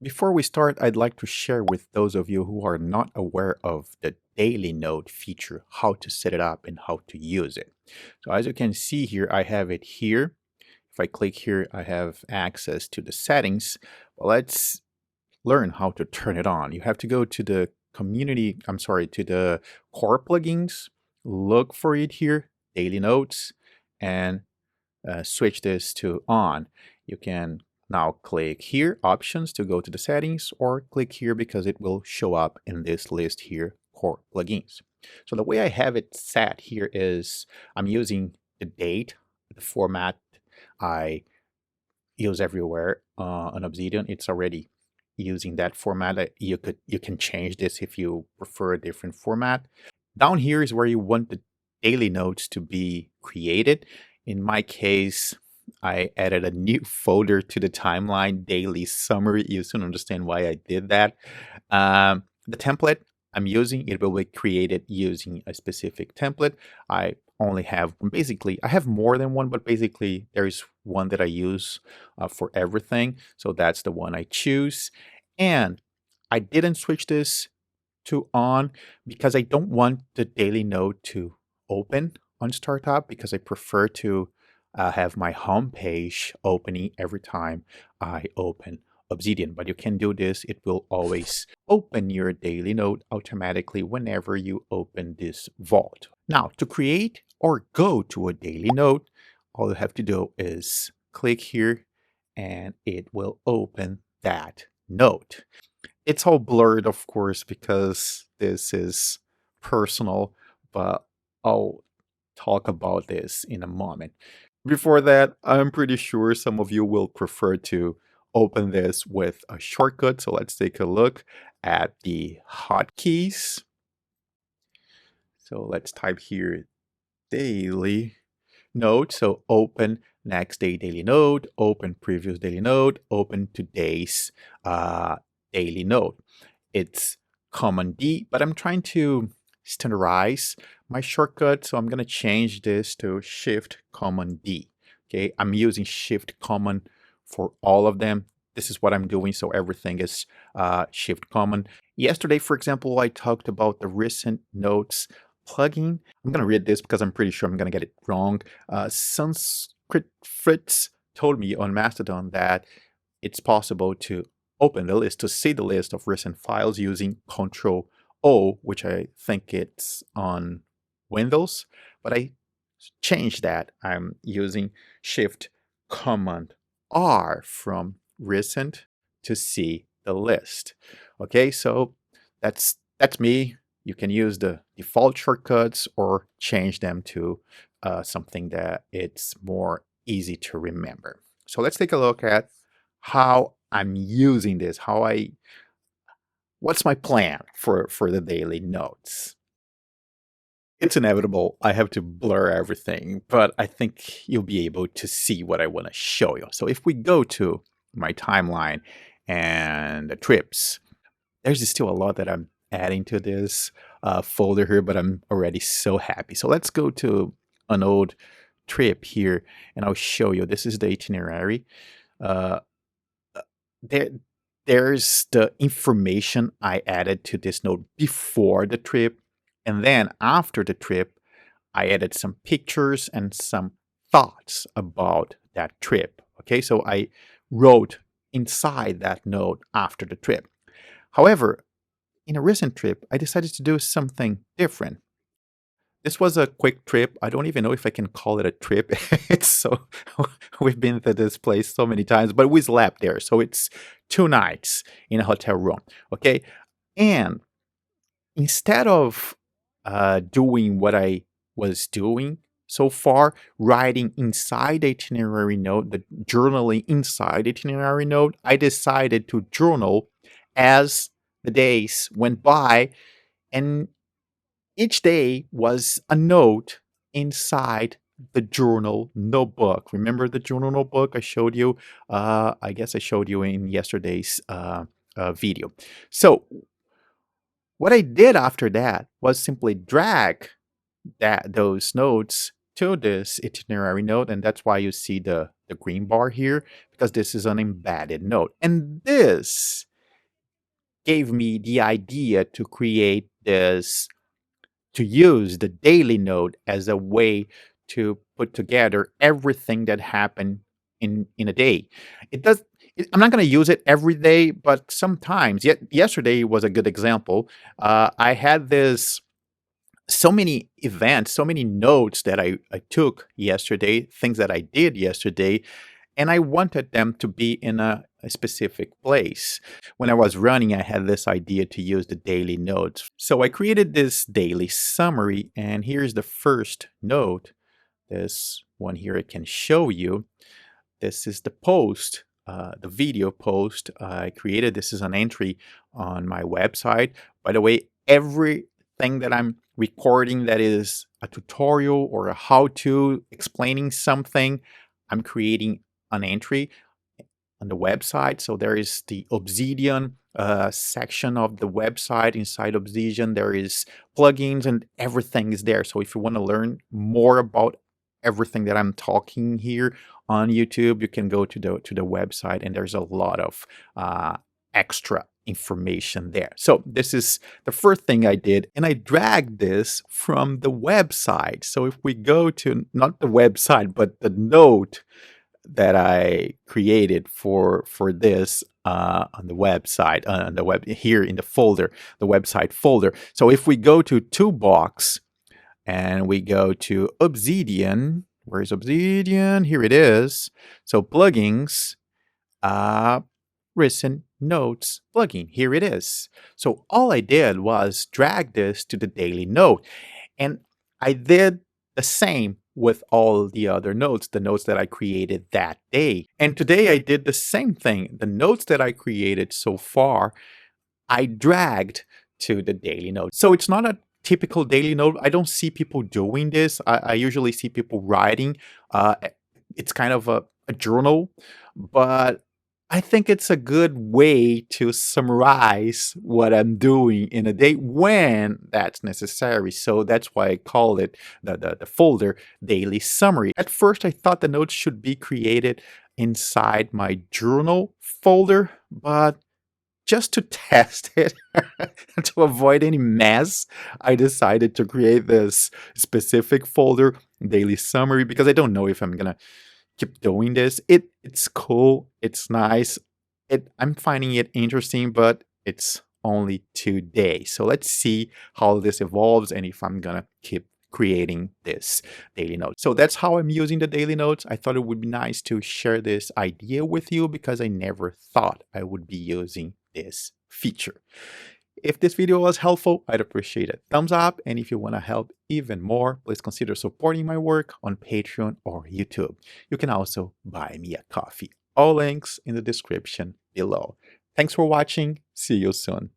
Before we start, I'd like to share with those of you who are not aware of the Daily Note feature, how to set it up and how to use it. So as you can see here, I have it here. If I click here, I have access to the settings. Well, let's learn how to turn it on. You have to go to the to the core plugins, look for it here, Daily Notes, and switch this to on. You can now click here, options, to go to the settings, or click here because it will show up in this list here, core plugins. So the way I have it set here is I'm using the date, the format I use everywhere on Obsidian. It's already using that format. You can change this if you prefer a different format. Down here is where you want the daily notes to be created. In my case, I added a new folder to the timeline, daily summary. You soon understand why I did that. The template I'm using, it will be created using a specific template. I only have one. Basically, I have more than one, but basically there is one that I use for everything. So that's the one I choose. And I didn't switch this to on because I don't want the daily note to open on startup, because I prefer to have my home page opening every time I open Obsidian. But you can do this. It will always open your daily note automatically whenever you open this vault. Now, to create or go to a daily note, all you have to do is click here and it will open that note. It's all blurred, of course, because this is personal, but I'll talk about this in a moment. Before that, I'm pretty sure some of you will prefer to open this with a shortcut. So let's take a look at the hotkeys. So let's type here daily note. So open next day daily note, open previous daily note, open today's daily note. It's Command D, but I'm trying to standardize my shortcut, so I'm going to change this to Shift Command D. Okay, I'm using Shift Command for all of them. This is what I'm doing, so everything is Shift Command. Yesterday, for example, I talked about the recent notes plugin. I'm going to read this because I'm pretty sure I'm going to get it wrong. Sanskrit Fritz told me on Mastodon that it's possible to open the list, to see the list of recent files using Control O, which I think it's on Windows, but I changed that. I'm using Shift Command R from recent to see the list. Okay, so that's me. You can use the default shortcuts or change them to something that it's more easy to remember. So let's take a look at how I'm using this, what's my plan for the daily notes. It's inevitable. I have to blur everything, but I think you'll be able to see what I want to show you. So if we go to my timeline and the trips, there's still a lot that I'm adding to this folder here, but I'm already so happy. So let's go to an old trip here and I'll show you. This is the itinerary. Uh, there's the information I added to this note before the trip, and then after the trip, I added some pictures and some thoughts about that trip. Okay, so I wrote inside that note after the trip. However, in a recent trip, I decided to do something different. This was a quick trip. I don't even know if I can call it a trip. It's so we've been to this place so many times, but we slept there. So it's 2 nights in a hotel room. Okay. And instead of doing what I was doing so far, writing inside the itinerary note, the journaling inside the itinerary note, I decided to journal as the days went by, and each day was a note inside the journal notebook. Remember the journal notebook I showed you? I guess I showed you in yesterday's video. So what I did after that was simply drag those notes to this itinerary note, and that's why you see the green bar here, because this is an embedded note. And this gave me the idea to create this, to use the daily note as a way to put together everything that happened in a day. It does. I'm not going to use it every day, but sometimes. Yet yesterday was a good example. I had this, so many events, so many notes that I took yesterday, things that I did yesterday, and I wanted them to be in a specific place. When I was running, I had this idea to use the daily notes. So I created this daily summary, and here's the first note. This one here I can show you. This is the post, the video post I created. This is an entry on my website. By the way, everything that I'm recording that is a tutorial or a how-to explaining something, I'm creating an entry on the website. So there is the Obsidian section of the website. Inside Obsidian, there is plugins and everything is there. So if you want to learn more about everything that I'm talking here on YouTube, you can go to the website, and there's a lot of extra information there. So this is the first thing I did, and I dragged this from the website. So if we go to not the website, but the note that I created for this on the website, on the web here in the folder, the website folder. So if we go to Toolbox and we go to Obsidian, where's Obsidian? Here it is. So plugins, recent notes plugin. Here it is. So all I did was drag this to the daily note, and I did the same with all the other notes, the notes that I created that day. And today I did the same thing. The notes that I created so far, I dragged to the daily note. So it's not a typical daily note. I don't see people doing this. I usually see people writing. It's kind of a journal, but I think it's a good way to summarize what I'm doing in a day when that's necessary. So that's why I call it the folder daily summary. At first, I thought the notes should be created inside my journal folder, but just to test it and to avoid any mess, I decided to create this specific folder, daily summary, because I don't know if I'm gonna keep doing this. It's cool, it's nice. I'm finding it interesting, but it's only 2 days. So let's see how this evolves and if I'm gonna keep creating this daily notes. So that's how I'm using the daily notes. I thought it would be nice to share this idea with you because I never thought I would be using this feature. If this video was helpful, I'd appreciate a thumbs up. And if you want to help even more, please consider supporting my work on Patreon or YouTube. You can also buy me a coffee. All links in the description below. Thanks for watching. See you soon.